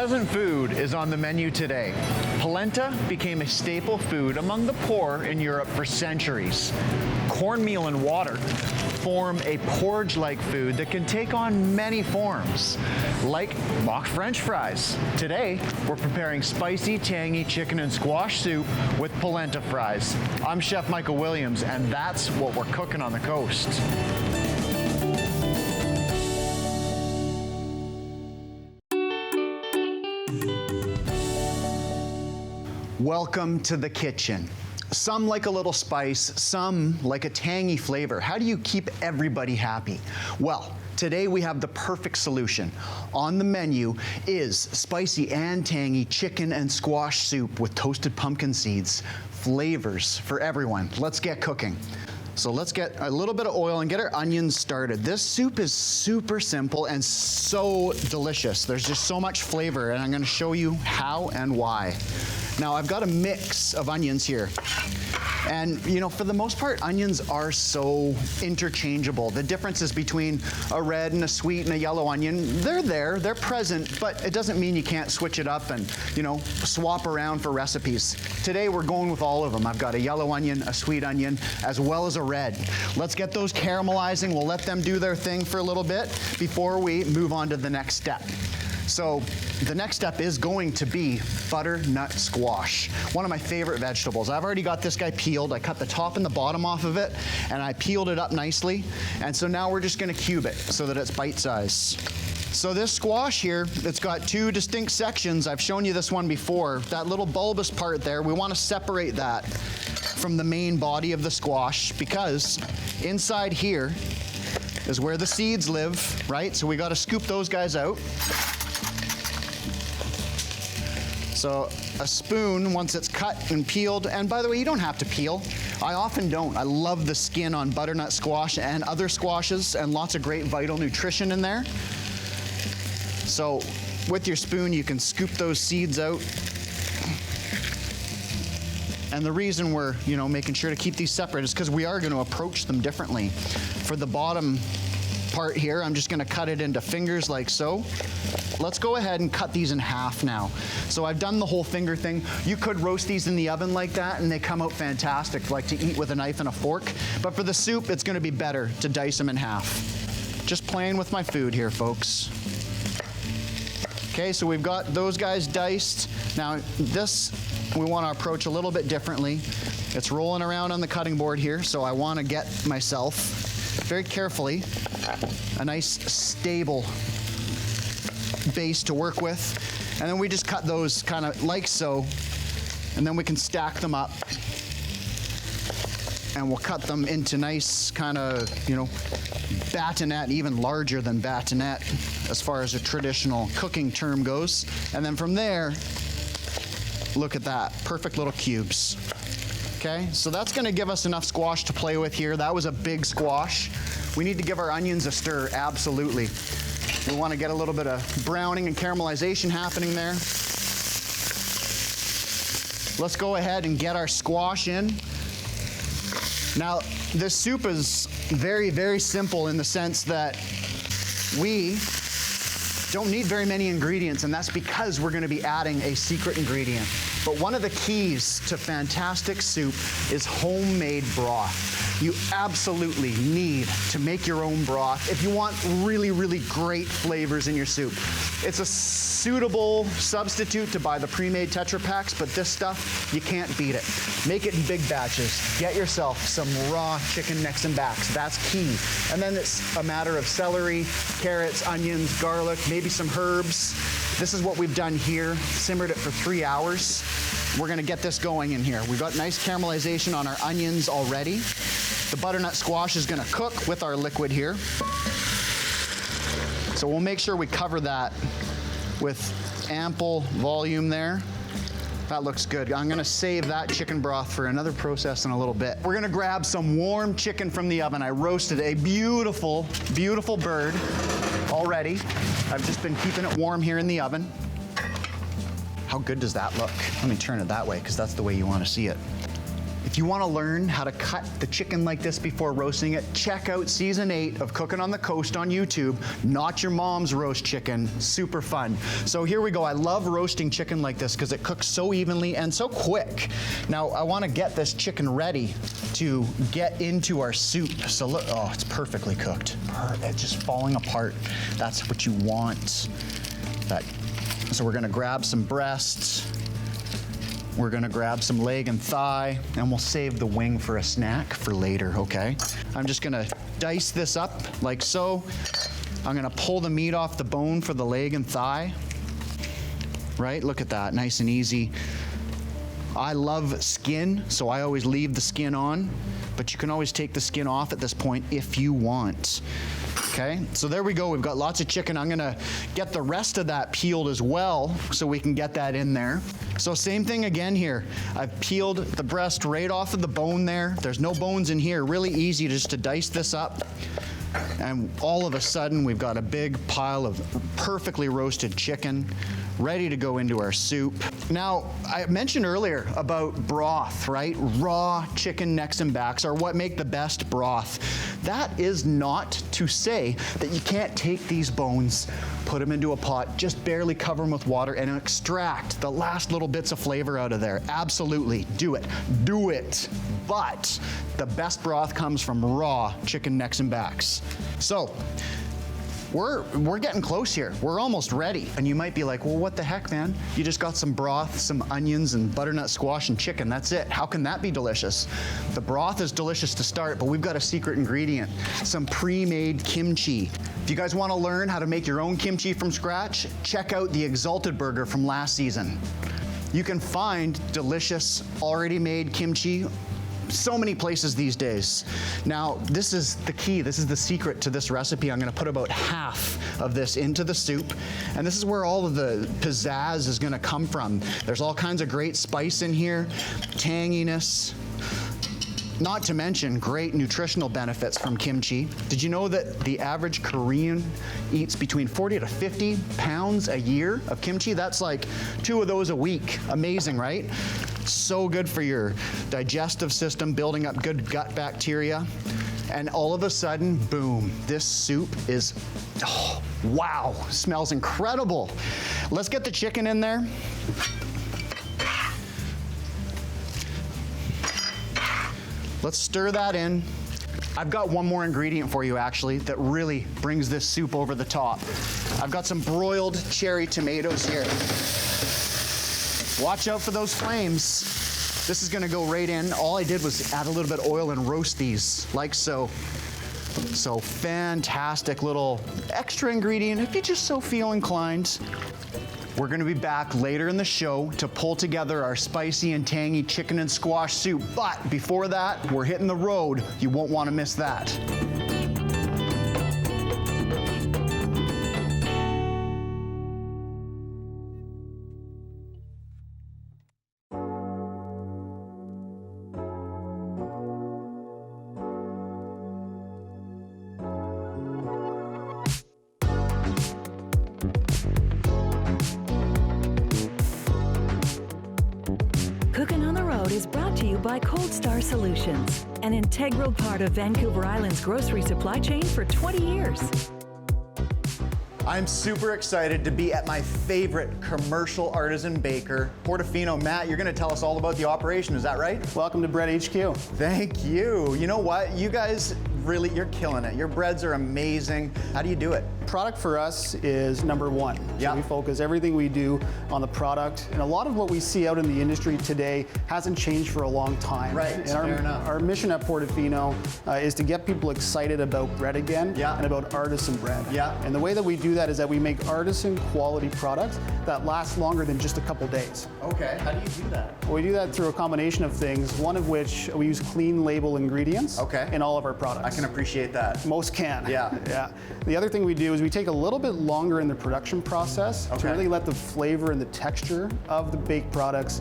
Peasant food is on the menu today. Polenta became a staple food among the poor in Europe for centuries. Cornmeal and water form a porridge-like food that can take on many forms, like mock French fries. Today, we're preparing spicy, tangy chicken and squash soup with polenta fries. I'm Chef Michael Williams, and that's what we're cooking on the coast. Welcome to the kitchen. Some like a little spice, some like a tangy flavor. How do you keep everybody happy? Well, today we have the perfect solution. On the menu is spicy and tangy chicken and squash soup with toasted pumpkin seeds. Flavors for everyone. Let's get cooking. So let's get a little bit of oil and get our onions started. This soup is super simple and so delicious. There's just so much flavor, and I'm gonna show you how and why. Now, I've got a mix of onions here. And, you know, for the most part, onions are so interchangeable. The differences between a red and a sweet and a yellow onion, they're there, they're present, but it doesn't mean you can't switch it up and, you know, swap around for recipes. Today, we're going with all of them. I've got a yellow onion, a sweet onion, as well as a red. Let's get those caramelizing. We'll let them do their thing for a little bit before we move on to the next step. So the next step is going to be butternut squash, one of my favorite vegetables. I've already got this guy peeled. I cut the top and the bottom off of it, and I peeled it up nicely. And so now we're just gonna cube it so that it's bite-sized. So this squash here, it's got two distinct sections. I've shown you this one before. That little bulbous part there, we wanna separate that from the main body of the squash, because inside here is where the seeds live, right? So we gotta scoop those guys out. So a spoon, once it's cut and peeled, and by the way, you don't have to peel. I often don't. I love the skin on butternut squash and other squashes, and lots of great vital nutrition in there. So with your spoon, you can scoop those seeds out. And the reason we're, you know, making sure to keep these separate is because we are going to approach them differently. For the bottom part here, I'm just gonna cut it into fingers like so. Let's go ahead and cut these in half now. So I've done the whole finger thing. You could roast these in the oven like that and they come out fantastic, like to eat with a knife and a fork. But for the soup, it's gonna be better to dice them in half. Just playing with my food here, folks. Okay, so we've got those guys diced. Now this, we wanna approach a little bit differently. It's rolling around on the cutting board here, so I wanna get myself very carefully a nice stable base to work with. And then we just cut those kind of like so, and then we can stack them up. And we'll cut them into nice kind of, you know, batonette, even larger than batonette as far as a traditional cooking term goes. And then from there, look at that, perfect little cubes. Okay, so that's gonna give us enough squash to play with here. That was a big squash. We need to give our onions a stir, absolutely. We wanna get a little bit of browning and caramelization happening there. Let's go ahead and get our squash in. Now, this soup is very, very simple in the sense that we don't need very many ingredients, and that's because we're gonna be adding a secret ingredient. But one of the keys to fantastic soup is homemade broth. You absolutely need to make your own broth if you want really, really great flavors in your soup. It's a suitable substitute to buy the pre-made Tetra Packs, but this stuff, you can't beat it. Make it in big batches. Get yourself some raw chicken necks and backs. That's key. And then it's a matter of celery, carrots, onions, garlic, maybe some herbs. This is what we've done here. Simmered it for 3 hours. We're gonna get this going in here. We've got nice caramelization on our onions already. The butternut squash is gonna cook with our liquid here. So we'll make sure we cover that with ample volume there. That looks good. I'm gonna save that chicken broth for another process in a little bit. We're gonna grab some warm chicken from the oven. I roasted a beautiful, beautiful bird already. I've just been keeping it warm here in the oven. How good does that look? Let me turn it that way, because that's the way you wanna see it. If you want to learn how to cut the chicken like this before roasting it, check out season 8 of Cooking on the Coast on YouTube. Not Your Mom's Roast Chicken, super fun. So here we go. I love roasting chicken like this because it cooks so evenly and so quick. Now I want to get this chicken ready to get into our soup. So look, oh, it's perfectly cooked. It's just falling apart. That's what you want. So we're gonna grab some breasts. We're gonna grab some leg and thigh, and we'll save the wing for a snack for later, okay? I'm just gonna dice this up like so. I'm gonna pull the meat off the bone for the leg and thigh. Right, look at that, nice and easy. I love skin, so I always leave the skin on, but you can always take the skin off at this point if you want. Okay, so there we go. We've got lots of chicken. I'm gonna get the rest of that peeled as well so we can get that in there. So same thing again here. I've peeled the breast right off of the bone there. There's no bones in here. Really easy just to dice this up. And all of a sudden, we've got a big pile of perfectly roasted chicken ready to go into our soup. Now, I mentioned earlier about broth, right? Raw chicken necks and backs are what make the best broth. That is not to say that you can't take these bones, put them into a pot, just barely cover them with water and extract the last little bits of flavor out of there. Absolutely, do it. Do it. But the best broth comes from raw chicken necks and backs. So, we're getting close here. We're almost ready. And you might be like, well, what the heck, man? You just got some broth, some onions, and butternut squash and chicken. That's it. How can that be delicious? The broth is delicious to start, but we've got a secret ingredient, some pre-made kimchi. If you guys want to learn how to make your own kimchi from scratch, check out the Exalted Burger from last season. You can find delicious, already made kimchi so many places these days. Now, this is the key, this is the secret to this recipe. I'm gonna put about half of this into the soup, and this is where all of the pizzazz is gonna come from. There's all kinds of great spice in here, tanginess, not to mention great nutritional benefits from kimchi. Did you know that the average Korean eats between 40 to 50 pounds a year of kimchi? That's like 2 of those a week. Amazing, right? So good for your digestive system, building up good gut bacteria. And all of a sudden, boom, this soup is, oh, wow, smells incredible. Let's get the chicken in there. Let's stir that in. I've got one more ingredient for you actually that really brings this soup over the top. I've got some broiled cherry tomatoes here. Watch out for those flames. This is gonna go right in. All I did was add a little bit of oil and roast these like so. So fantastic little extra ingredient if you just so feel inclined. We're gonna be back later in the show to pull together our spicy and tangy chicken and squash soup. But before that, we're hitting the road. You won't wanna miss that. Cooking on the Road is brought to you by Cold Star Solutions, an integral part of Vancouver Island's grocery supply chain for 20 years. I'm super excited to be at my favorite commercial artisan baker, Portofino. Matt, you're gonna tell us all about the operation, is that right? Welcome to Bread HQ. Thank you. You know what? You guys really, you're killing it. Your breads are amazing. How do you do it? Product for us is number one. Yeah. So we focus everything we do on the product. And a lot of what we see out in the industry today hasn't changed for a long time. Right, And fair enough. our mission at Portofino is to get people excited about bread again, Yeah. and about artisan bread. Yeah. And the way that we do that is that we make artisan quality products that last longer than just a couple days. Okay, how do you do that? We do that through a combination of things, one of which we use clean label ingredients Okay. in all of our products. I can appreciate that. Most can. Yeah. Yeah. The other thing we do is we take a little bit longer in the production process to really let the flavor and the texture of the baked products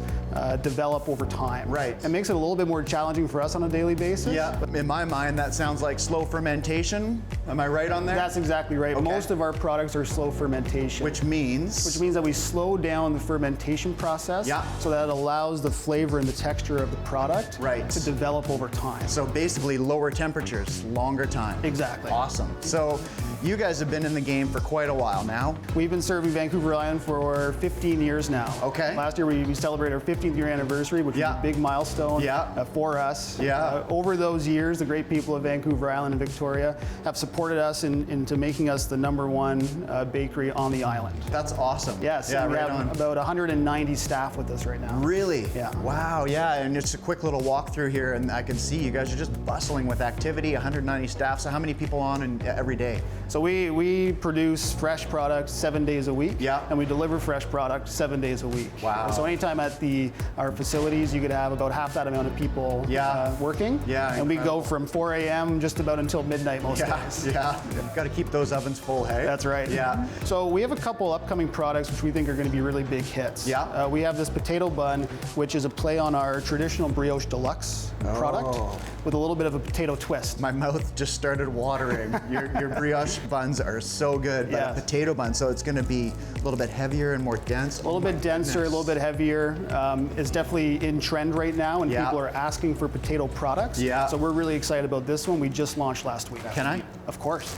develop over time. Right. It makes it a little bit more challenging for us on a daily basis. Yeah, but in my mind, that sounds like slow fermentation. Am I right on there? That's exactly right. Okay. Most of our products are slow fermentation. Which means that we slow down the fermentation process so that it allows the flavor and the texture of the product to develop over time. So basically lower temperatures, longer time. Exactly. Awesome. So you guys have been in the game for quite a while now. We've been serving Vancouver Island for 15 years now. Okay. Last year we celebrated our 15th year anniversary, which was a big milestone for us. Over those years, the great people of Vancouver Island and Victoria have supported us into making us the #1 bakery on the island. That's awesome. Yes, we have about 190 staff with us right now. Really? Yeah. Wow, yeah, and it's a quick little walkthrough here, and I can see you guys are just bustling with activity, 190 staff. So how many people on every day? So we produce fresh products 7 days a week, and we deliver fresh product 7 days a week. Wow. So anytime at our facilities, you could have about half that amount of people working. Yeah, and we go from 4 a.m. just about until midnight most days. Yeah, got to keep those ovens full, hey? That's right. Yeah. So we have a couple upcoming products which we think are going to be really big hits. Yeah. We have this potato bun, which is a play on our traditional brioche deluxe product with a little bit of a potato twist. My mouth just started watering. Your brioche buns are so good, but a potato bun, so it's going to be a little bit heavier and more dense. A little bit denser, a little bit heavier. It's definitely in trend right now, and people are asking for potato products. Yeah. So we're really excited about this one. We just launched last week. Can I? Of course.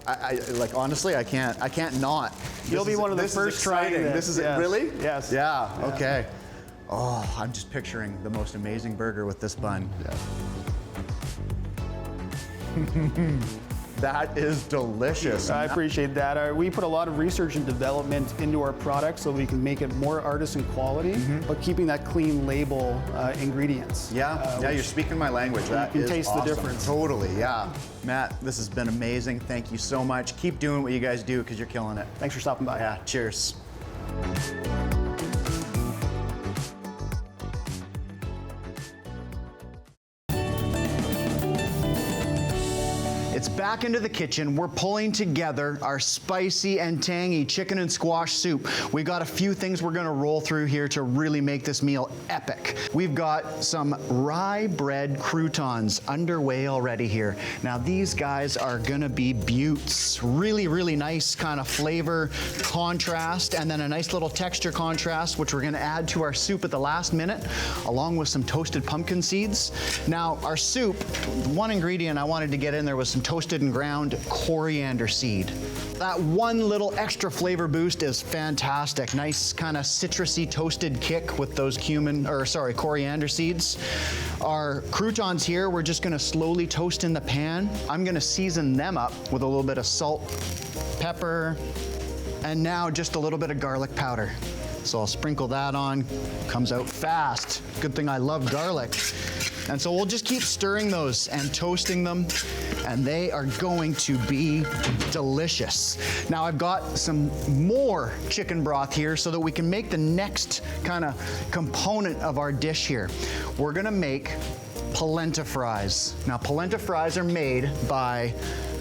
I like honestly, I can't not. You'll be one of the first trying this. This is really? Yes. Yeah. Okay. Oh, I'm just picturing the most amazing burger with this bun. That is delicious. I appreciate that. We put a lot of research and development into our product so we can make it more artisan quality, but keeping that clean label ingredients. Yeah, you're speaking my language. That you is can taste awesome. the difference. Totally, yeah. Matt, this has been amazing. Thank you so much. Keep doing what you guys do because you're killing it. Thanks for stopping by. Yeah, cheers. It's back into the kitchen. We're pulling together our spicy and tangy chicken and squash soup. We got a few things we're gonna roll through here to really make this meal epic. We've got some rye bread croutons underway already here. Now these guys are gonna be beauts. Really, really nice kind of flavor contrast, and then a nice little texture contrast, which we're gonna add to our soup at the last minute, along with some toasted pumpkin seeds. Now our soup, one ingredient I wanted to get in there was some toasted and ground coriander seed. That one little extra flavor boost is fantastic. Nice kind of citrusy toasted kick with those coriander seeds. Our croutons here, we're just gonna slowly toast in the pan. I'm gonna season them up with a little bit of salt, pepper, and now just a little bit of garlic powder. So I'll sprinkle that on, comes out fast. Good thing I love garlic. And so we'll just keep stirring those and toasting them, and they are going to be delicious. Now I've got some more chicken broth here so that we can make the next kind of component of our dish here. We're gonna make polenta fries. Now polenta fries are made by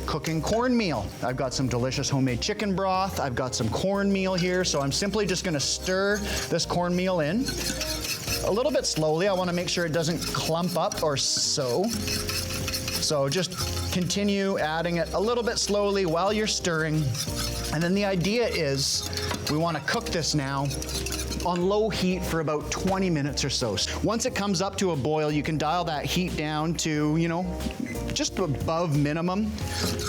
cooking cornmeal. I've got some delicious homemade chicken broth. I've got some cornmeal here, so I'm simply just gonna stir this cornmeal in a little bit slowly. I wanna make sure it doesn't clump up or so. So just continue adding it a little bit slowly while you're stirring. And then the idea is we wanna cook this now on low heat for about 20 minutes or so. Once it comes up to a boil, you can dial that heat down to, just above minimum,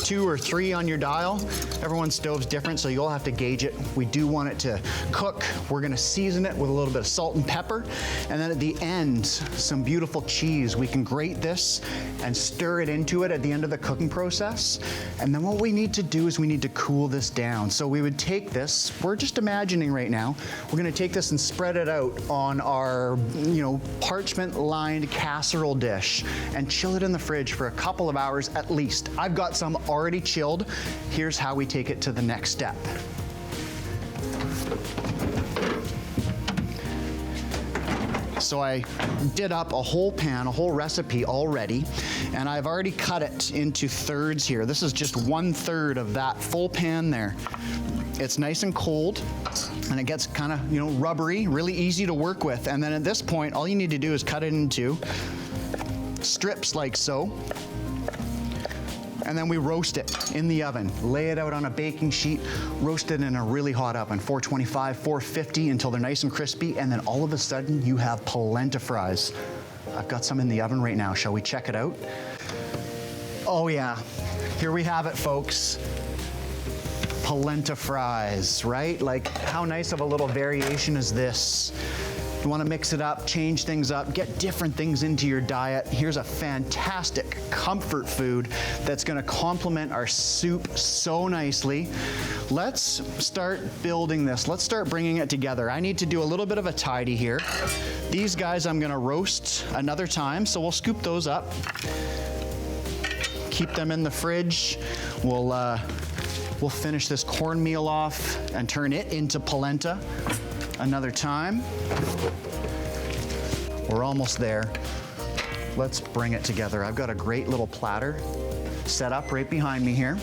2 or 3 on your dial. Everyone's stove's different, so you'll have to gauge it. We do want it to cook. We're gonna season it with a little bit of salt and pepper. And then at the end, some beautiful cheese. We can grate this and stir it into it at the end of the cooking process. And then what we need to do is we need to cool this down. So we would take this, we're just imagining right now, we're gonna take this and spread it out on our, parchment-lined casserole dish and chill it in the fridge for a couple of hours at least. I've got some already chilled. Here's how we take it to the next step. So I did up a whole pan, a whole recipe already, and I've already cut it into thirds here. This is just 1/3 of that full pan there. It's nice and cold, and it gets kind of, rubbery, really easy to work with. And then at this point, all you need to do is cut it into strips like so. And then we roast it in the oven. Lay it out on a baking sheet, roast it in a really hot oven, 425, 450, until they're nice and crispy, and then all of a sudden you have polenta fries. I've got some in the oven right now. Shall we check it out? Oh yeah, here we have it, folks. Polenta fries, right? Like, how nice of a little variation is this? You want to mix it up, change things up, get different things into your diet. Here's a fantastic comfort food that's going to complement our soup so nicely. Let's start building this. Let's start bringing it together. I need to do a little bit of a tidy here. These guys I'm going to roast another time, so we'll scoop those up. Keep them in the fridge. We'll finish this cornmeal off and turn it into polenta another time. We're almost there. Let's bring it together. I've got a great little platter set up right behind me here.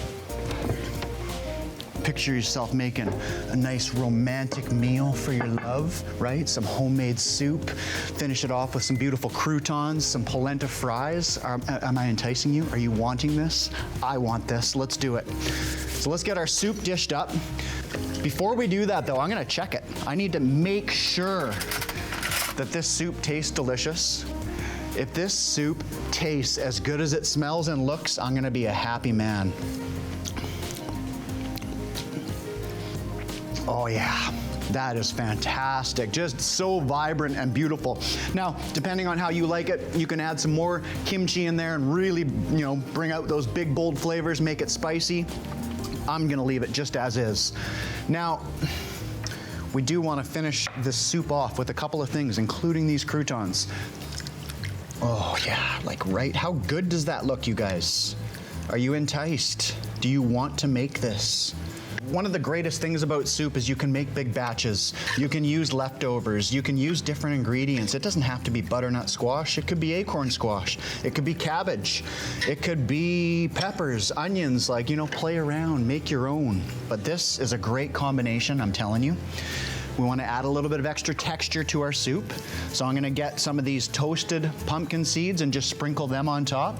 Picture yourself making a nice romantic meal for your love, right? Some homemade soup. Finish it off with some beautiful croutons, some polenta fries. Am I enticing you? Are you wanting this? I want this. Let's do it. So let's get our soup dished up. Before we do that though, I'm gonna check it. I need to make sure that this soup tastes delicious. If this soup tastes as good as it smells and looks, I'm gonna be a happy man. Oh yeah, that is fantastic. Just so vibrant and beautiful. Now, depending on how you like it, you can add some more kimchi in there and really, bring out those big, bold flavors, make it spicy. I'm gonna leave it just as is. Now, we do want to finish this soup off with a couple of things, including these croutons. Oh yeah, right? How good does that look, you guys? Are you enticed? Do you want to make this? One of the greatest things about soup is you can make big batches. You can use leftovers. You can use different ingredients. It doesn't have to be butternut squash. It could be acorn squash. It could be cabbage. It could be peppers, onions, play around, make your own. But this is a great combination, I'm telling you. We want to add a little bit of extra texture to our soup. So I'm going to get some of these toasted pumpkin seeds and just sprinkle them on top.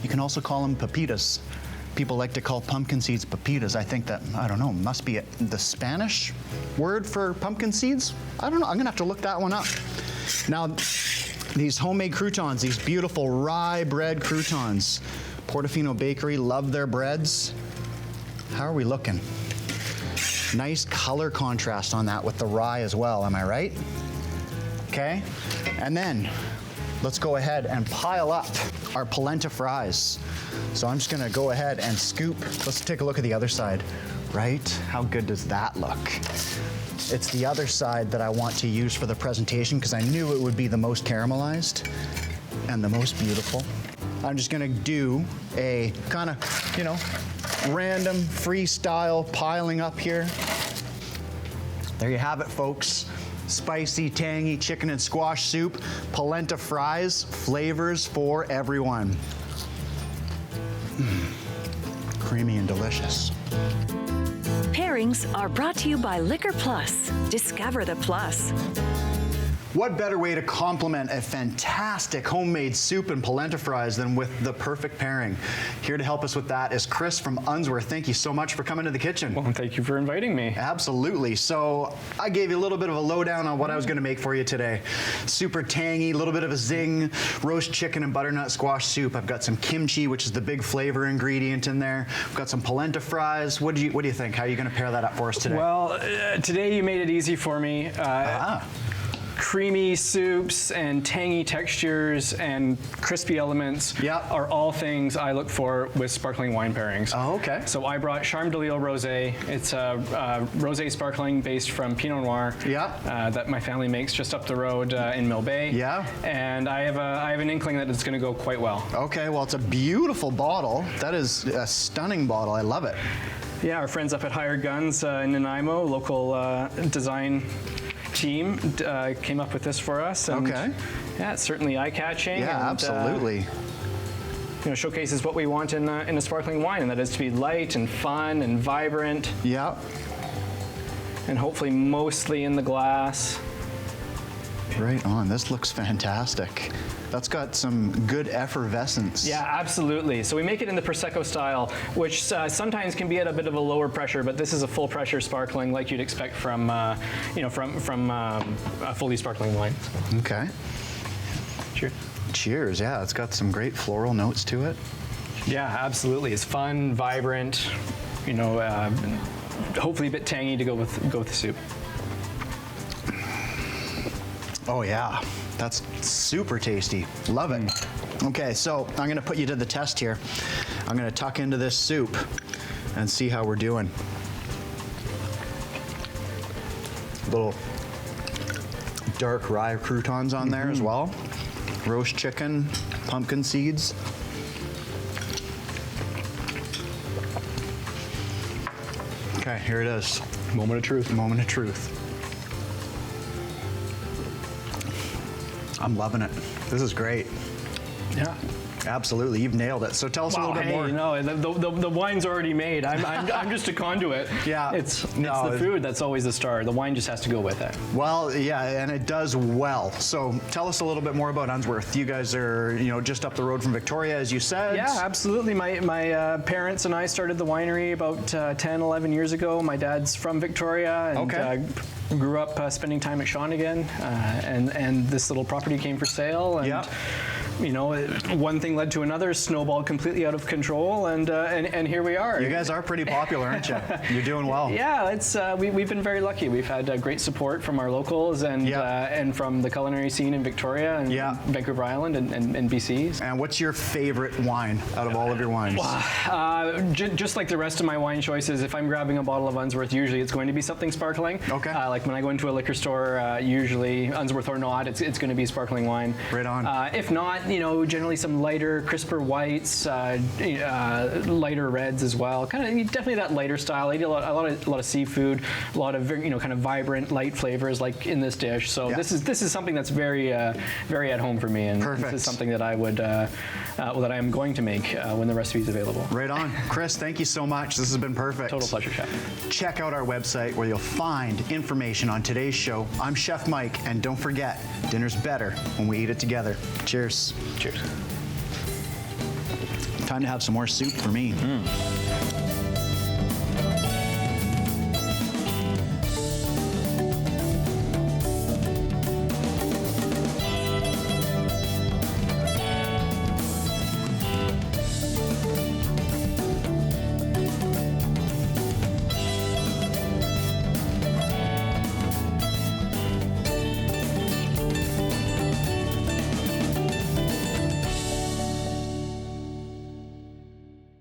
You can also call them pepitas. People like to call pumpkin seeds pepitas. I think that, I don't know, must be the Spanish word for pumpkin seeds? I don't know, I'm gonna have to look that one up. Now, these homemade croutons, these beautiful rye bread croutons. Portofino Bakery, love their breads. How are we looking? Nice color contrast on that with the rye as well, am I right? Okay, and then let's go ahead and pile up our polenta fries. So I'm just gonna go ahead and scoop. Let's take a look at the other side, right? How good does that look? It's the other side that I want to use for the presentation because I knew it would be the most caramelized and the most beautiful. I'm just gonna do a kind of, random freestyle piling up here. There you have it, folks. Spicy, tangy chicken and squash soup, polenta fries, flavors for everyone. Creamy and delicious. Pairings are brought to you by Liquor Plus. Discover the plus. What better way to complement a fantastic homemade soup and polenta fries than with the perfect pairing? Here to help us with that is Chris from Unsworth. Thank you so much for coming to the kitchen. Well, thank you for inviting me. Absolutely. So I gave you a little bit of a lowdown on what I was going to make for you today. Super tangy, a little bit of a zing, roast chicken and butternut squash soup. I've got some kimchi, which is the big flavor ingredient in there. I've got some polenta fries. What do you think? How are you going to pair that up for us today? Well, today you made it easy for me. Creamy soups and tangy textures and crispy elements are all things I look for with sparkling wine pairings. Oh, okay. So I brought Charme de Lille Rosé. It's a rosé sparkling based from Pinot Noir that my family makes just up the road in Mill Bay. Yeah. And I have an inkling that it's going to go quite well. Okay, well, it's a beautiful bottle. That is a stunning bottle. I love it. Yeah, our friends up at Hired Guns in Nanaimo, local design team came up with this for us. And Okay. Yeah, it's certainly eye-catching. Yeah, and, absolutely. Showcases what we want in a sparkling wine, and that is to be light and fun and vibrant, Yeah. and hopefully mostly in the glass. Right on. This looks fantastic. That's got some good effervescence. Yeah, absolutely. So we make it in the Prosecco style, which sometimes can be at a bit of a lower pressure, but this is a full pressure sparkling like you'd expect from, from a fully sparkling wine. Okay. Cheers. Cheers. Yeah, it's got some great floral notes to it. Yeah, absolutely. It's fun, vibrant, hopefully a bit tangy to go with the soup. Oh yeah, that's super tasty. Love it. Okay, so I'm gonna put you to the test here. I'm gonna tuck into this soup and see how we're doing. Little dark rye croutons on there as well. Roast chicken, pumpkin seeds. Okay, here it is. Moment of truth. Moment of truth. I'm loving it. This is great. Yeah. Absolutely, you've nailed it. So tell us a little bit more. No, the wine's already made. I'm just a conduit. Yeah. It's the food that's always the star. The wine just has to go with it. Well, yeah, and it does well. So tell us a little bit more about Unsworth. You guys are, just up the road from Victoria, as you said. Yeah, absolutely. My parents and I started the winery about 10, 11 years ago. My dad's from Victoria and grew up spending time at Shawnigan, and this little property came for sale. And, one thing led to another, snowballed completely out of control, and here we are. You guys are pretty popular, aren't you? You're doing well. Yeah, it's we've been very lucky. We've had great support from our locals and from the culinary scene in Victoria and Vancouver Island and BC. And what's your favorite wine out of all of your wines? Just like the rest of my wine choices, if I'm grabbing a bottle of Unsworth, usually it's going to be something sparkling. Okay. Like when I go into a liquor store, usually Unsworth or not, it's going to be sparkling wine. Right on. If not, generally some lighter, crisper whites, lighter reds as well. Definitely that lighter style. I eat a lot of seafood, a lot of kind of vibrant, light flavors like in this dish. So this is something that's very very at home for me, and Perfect. this is something that I would that I am going to make when the recipe is available. Right on. Chris, thank you so much. This has been perfect. Total pleasure, Chef. Check out our website where you'll find information on today's show. I'm Chef Mike, and don't forget, dinner's better when we eat it together. Cheers. Cheers. Time to have some more soup for me.